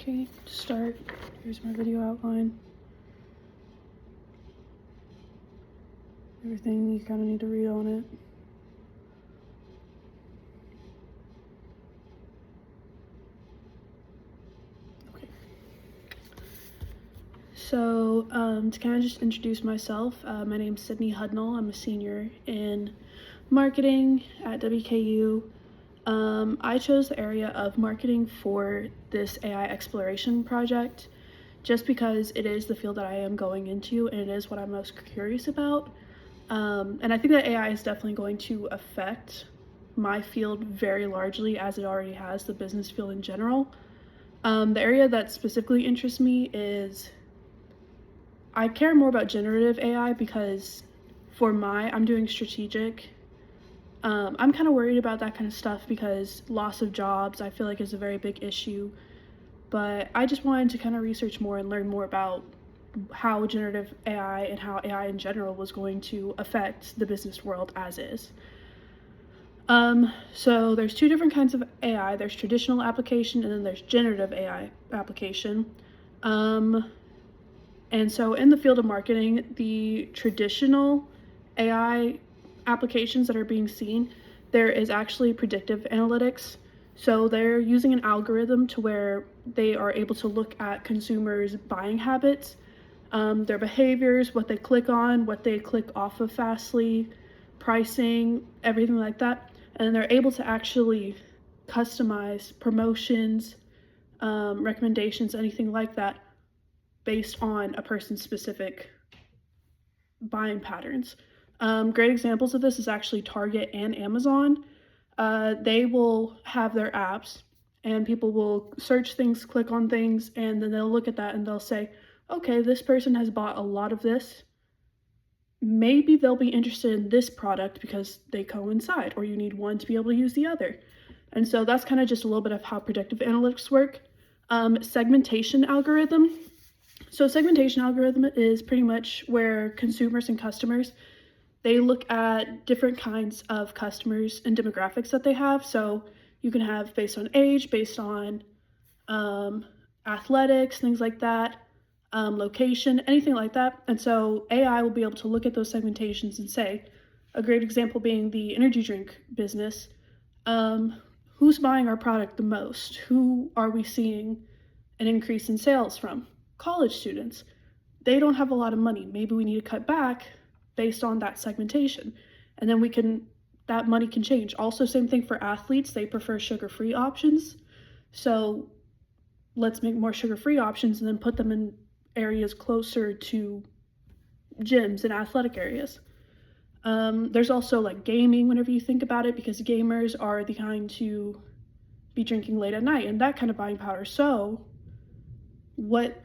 Okay, to start, here's my video outline. Everything you kind of need to read on it. Okay. So, to kind of just introduce myself, my name's Sydney Hudnall. I'm a senior in marketing at WKU. I chose the area of marketing for this AI exploration project just because it is the field that I am going into and it is what I'm most curious about. And I think that AI is definitely going to affect my field very largely, as it already has the business field in general. The area that specifically interests me is I care more about generative AI because I'm doing strategic. I'm kind of worried about that kind of stuff because loss of jobs I feel like is a very big issue. But I just wanted to kind of research more and learn more about how generative AI and how AI in general was going to affect the business world as is. So there's two different kinds of AI. There's traditional application and then there's generative AI application. And so in the field of marketing, the traditional AI applications that are being seen, there is actually predictive analytics. So they're using an algorithm to where they are able to look at consumers' buying habits, their behaviors, what they click on, what they click off of Fastly, pricing, everything like that. And they're able to actually customize promotions, recommendations, anything like that based on a person's specific buying patterns. Great examples of this is actually Target and Amazon. They will have their apps and people will search things, click on things, and then they'll look at that and they'll say, okay, this person has bought a lot of this. Maybe they'll be interested in this product because they coincide, or you need one to be able to use the other. And so that's kind of just a little bit of how predictive analytics work. Segmentation algorithm. So segmentation algorithm is pretty much where consumers and customers, they look at different kinds of customers and demographics that they have. So you can have based on age, based on athletics, things like that, location, anything like that. And so AI will be able to look at those segmentations and say, a great example being the energy drink business, who's buying our product the most? Who are we seeing an increase in sales from? College students. They don't have a lot of money. Maybe we need to cut back based on that segmentation. And then that money can change. Also, same thing for athletes. They prefer sugar-free options. So let's make more sugar-free options and then put them in areas closer to gyms and athletic areas. There's also like gaming whenever you think about it, because gamers are the kind to be drinking late at night and that kind of buying power. So what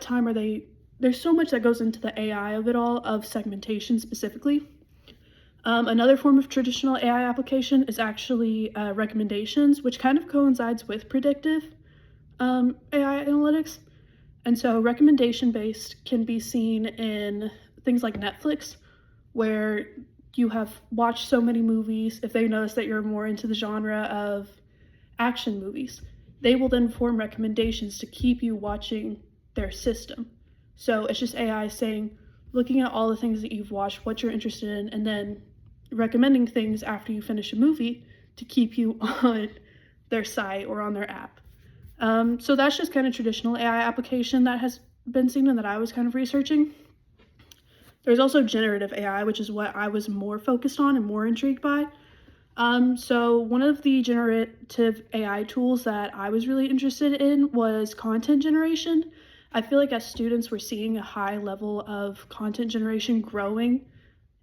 time are they? There's so much that goes into the AI of it all, of segmentation specifically. Another form of traditional AI application is actually recommendations, which kind of coincides with predictive AI analytics. And so recommendation-based can be seen in things like Netflix, where you have watched so many movies. If they notice that you're more into the genre of action movies, they will then form recommendations to keep you watching their system. So it's just AI saying, looking at all the things that you've watched, what you're interested in, and then recommending things after you finish a movie to keep you on their site or on their app. So that's just kind of traditional AI application that has been seen and that I was kind of researching. There's also generative AI, which is what I was more focused on and more intrigued by. So one of the generative AI tools that I was really interested in was content generation. I feel like as students, we're seeing a high level of content generation growing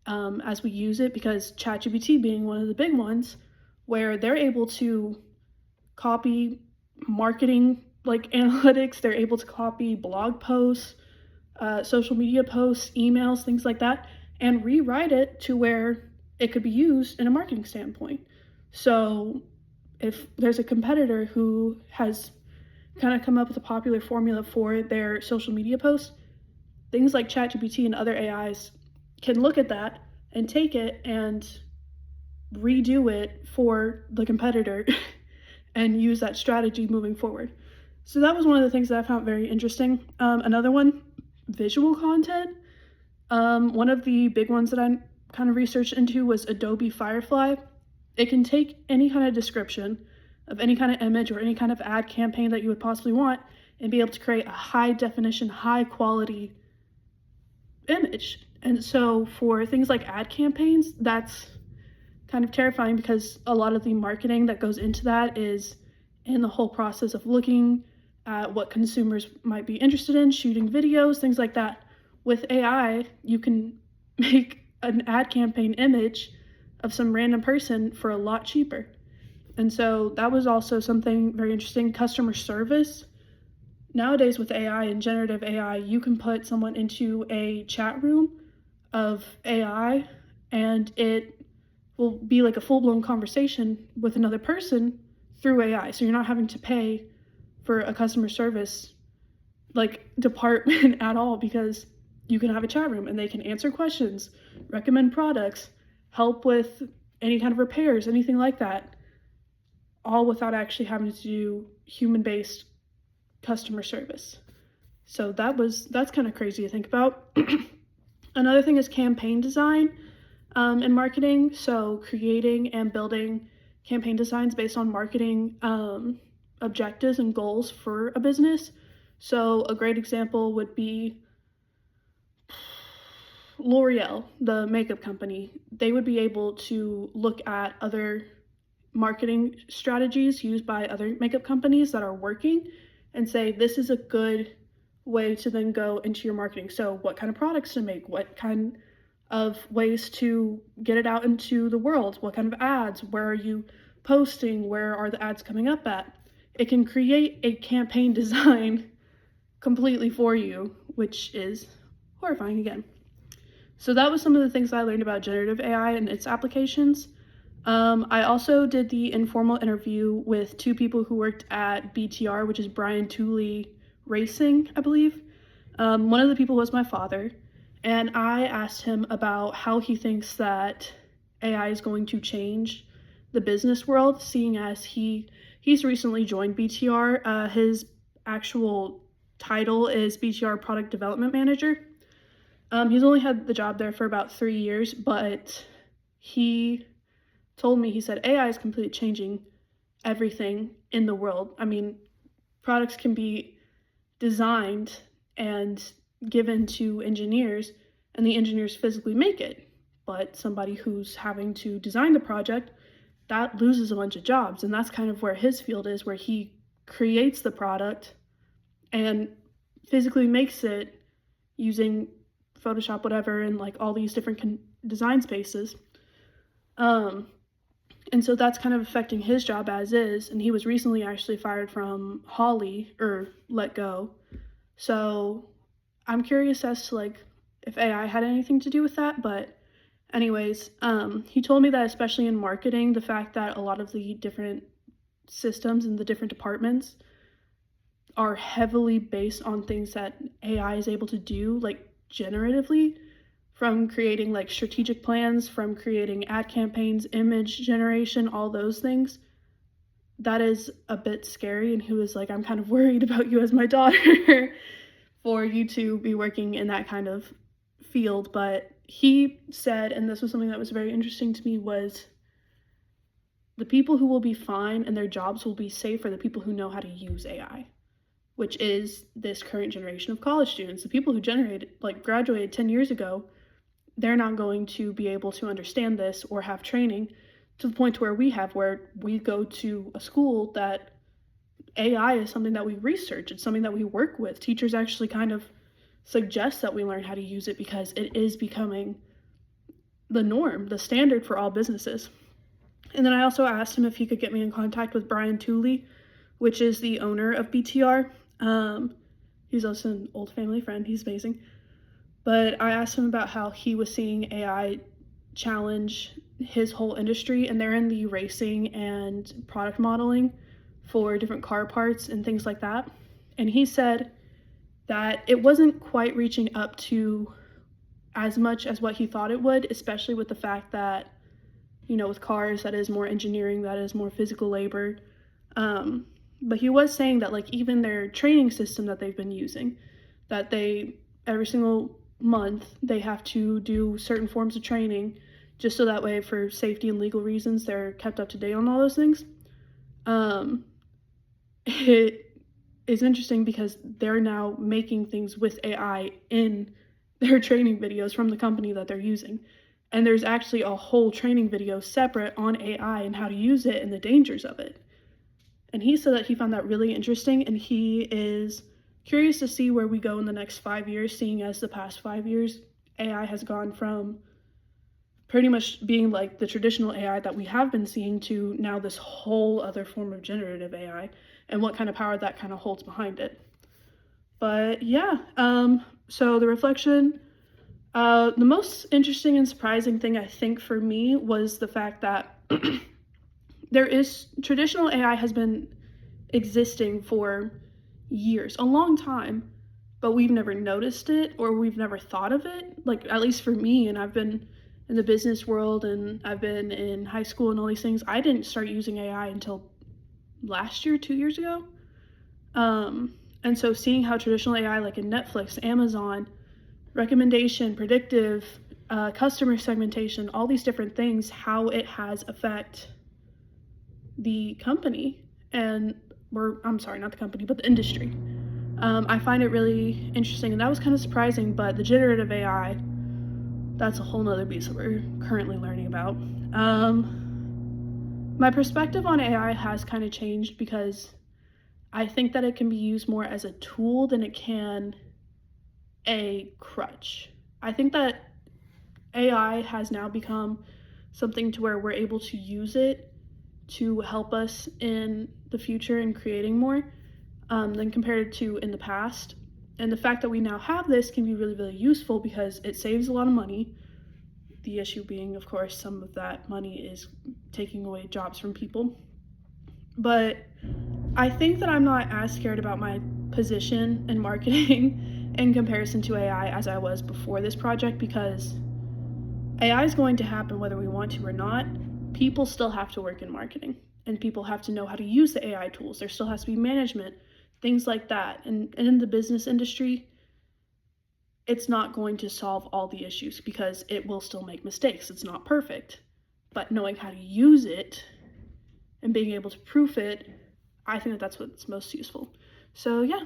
as we use it, because ChatGPT being one of the big ones, where they're able to copy marketing like analytics, they're able to copy blog posts, social media posts, emails, things like that, and rewrite it to where it could be used in a marketing standpoint. So if there's a competitor who has kind of come up with a popular formula for their social media posts, things like ChatGPT and other AIs can look at that and take it and redo it for the competitor and use that strategy moving forward. So that was one of the things that I found very interesting. Another one, visual content. One of the big ones that I kind of researched into was Adobe Firefly. It can take any kind of description of any kind of image or any kind of ad campaign that you would possibly want and be able to create a high definition, high quality image. And so for things like ad campaigns, that's kind of terrifying because a lot of the marketing that goes into that is in the whole process of looking at what consumers might be interested in, shooting videos, things like that. With AI, you can make an ad campaign image of some random person for a lot cheaper. And so that was also something very interesting. Customer service. Nowadays with AI and generative AI, you can put someone into a chat room of AI and it will be like a full-blown conversation with another person through AI. So you're not having to pay for a customer service like department at all, because you can have a chat room and they can answer questions, recommend products, help with any kind of repairs, anything like that, all without actually having to do human-based customer service. So that's kind of crazy to think about. Another thing is campaign design and marketing. So creating and building campaign designs based on marketing objectives and goals for a business. So a great example would be L'Oreal, the makeup company. They would be able to look at other marketing strategies used by other makeup companies that are working and say, this is a good way to then go into your marketing. So what kind of products to make, what kind of ways to get it out into the world, what kind of ads, where are you posting, where are the ads coming up at. It can create a campaign design completely for you, which is horrifying again. So that was some of the things I learned about generative AI and its applications. I also did the informal interview with two people who worked at BTR, which is Brian Tooley Racing, I believe. One of the people was my father, and I asked him about how he thinks that AI is going to change the business world, seeing as he's recently joined BTR. His actual title is BTR Product Development Manager. He's only had the job there for about 3 years, but he told me, he said, AI is completely changing everything in the world. I mean, products can be designed and given to engineers, and the engineers physically make it. But somebody who's having to design the project, that loses a bunch of jobs. And that's kind of where his field is, where he creates the product and physically makes it using Photoshop, whatever, and like all these different design spaces. And so that's kind of affecting his job as is. And he was recently actually fired from Holly, or let go. So I'm curious as to like if AI had anything to do with that. But anyways, he told me that especially in marketing, the fact that a lot of the different systems and the different departments are heavily based on things that AI is able to do, like generatively, from creating like strategic plans, from creating ad campaigns, image generation, all those things. That is a bit scary. And he was like, I'm kind of worried about you as my daughter for you to be working in that kind of field. But he said, and this was something that was very interesting to me, was the people who will be fine and their jobs will be safe are the people who know how to use AI, which is this current generation of college students. The people who graduated 10 years ago, they're not going to be able to understand this or have training to the point where we go to a school that AI is something that we research. It's something that we work with. Teachers actually kind of suggest that we learn how to use it because it is becoming the norm, the standard for all businesses. And then I also asked him if he could get me in contact with Brian Tooley, which is the owner of BTR. He's also an old family friend. He's amazing. But I asked him about how he was seeing AI challenge his whole industry, and they're in the racing and product modeling for different car parts and things like that. And he said that it wasn't quite reaching up to as much as what he thought it would, especially with the fact that, with cars, that is more engineering, that is more physical labor. But he was saying that like even their training system that they've been using, that they every single month they have to do certain forms of training just so that way for safety and legal reasons they're kept up to date on all those things. It is interesting because they're now making things with AI in their training videos from the company that they're using. And there's actually a whole training video separate on AI and how to use it and the dangers of it. And he said that he found that really interesting, and he is curious to see where we go in the next 5 years, seeing as the past 5 years, AI has gone from pretty much being like the traditional AI that we have been seeing to now this whole other form of generative AI, and what kind of power that kind of holds behind it. But yeah, so the reflection, the most interesting and surprising thing I think for me was the fact that traditional AI has been existing for years, a long time, but we've never noticed it or we've never thought of it. Like, at least for me, and I've been in the business world and I've been in high school and all these things, I didn't start using AI until last year, 2 years ago. And so seeing how traditional AI, like in Netflix, Amazon, recommendation, predictive, customer segmentation, all these different things, how it has affect the company and I'm sorry, not the company, but the industry. I find it really interesting, and that was kind of surprising, but the generative AI, that's a whole nother beast that we're currently learning about. My perspective on AI has kind of changed because I think that it can be used more as a tool than it can a crutch. I think that AI has now become something to where we're able to use it to help us in the future in creating more than compared to in the past. And the fact that we now have this can be really, really useful because it saves a lot of money. The issue being, of course, some of that money is taking away jobs from people. But I think that I'm not as scared about my position in marketing in comparison to AI as I was before this project, because AI is going to happen whether we want to or not. People still have to work in marketing, and people have to know how to use the AI tools. There still has to be management, things like that. And in the business industry, it's not going to solve all the issues because it will still make mistakes. It's not perfect. But knowing how to use it and being able to proof it, I think that that's what's most useful. So yeah,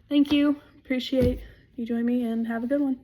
thank you. Appreciate you joining me, and have a good one.